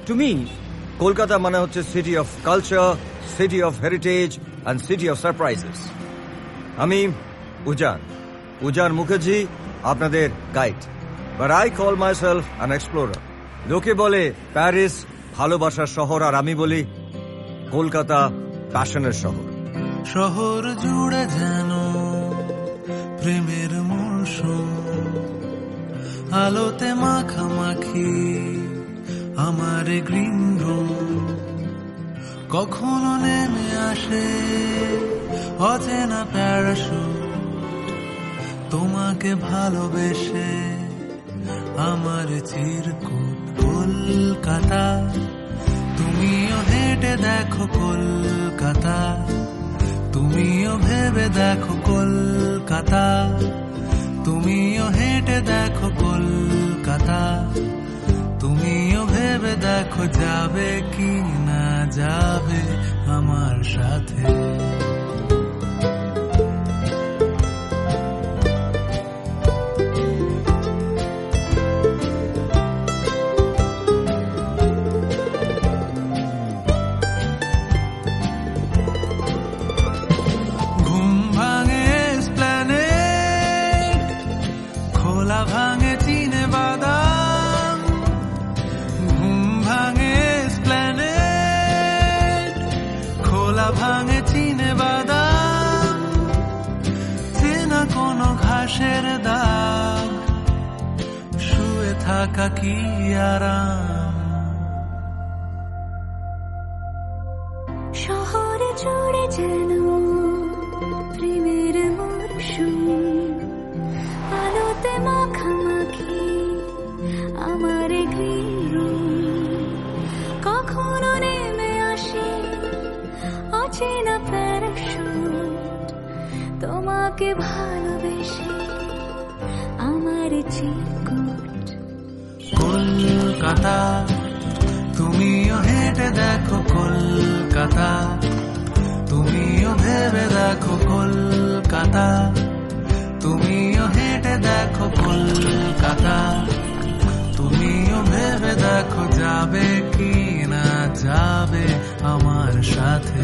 To me, Kolkata মানে হচ্ছে city of culture, city of heritage and city of surprises. আমি উজান মুখার্জি, আপনাদের guide, but I call my self an explorer. লোকে বলে Paris ভালোবাসার শহর, আর আমি বলি কলকাতা প্যাশনের শহর। শহর জুড়ে যেন প্রেমের মৌসুম, আলোতে মাখামাখি আমার গ্রিন রুম। কখনো নেমে আসে অচেনা প্যারাশুট, তোমাকে ভালোবেসে আমার চিরকুট। কলকাতা তুমিও হেঁটে দেখো, কলকাতা তুমিও ভেবে দেখো, কলকাতা তুমিও হেঁটে দেখো, কলকাতা তুমিও ভেবে দেখো, যাবে কি না যাবে আমার সাথে। ভাঙে চিনে বাদাম, চেনা কোনো ঘাসের দাগ, শুয়ে থাকা কি আরাম। শহরে জুড়ে যেন প্রেমের মরশুম, আলোতে মাখামাখি আমার গ্রিন রুম। কখনো নেমে আসে অচেনা প্যারাশুট, তোমাকে ভালোবেসে আমার চিরকুট। কলকাতা তুমিও হেঁটে দেখো, কলকাতা তুমিও ভেবে দেখো, কলকাতা তুমিও হেঁটে দেখো, কলকাতা তুমিও ভেবে দেখো, যাবে কি না যাবে আমার সাথে।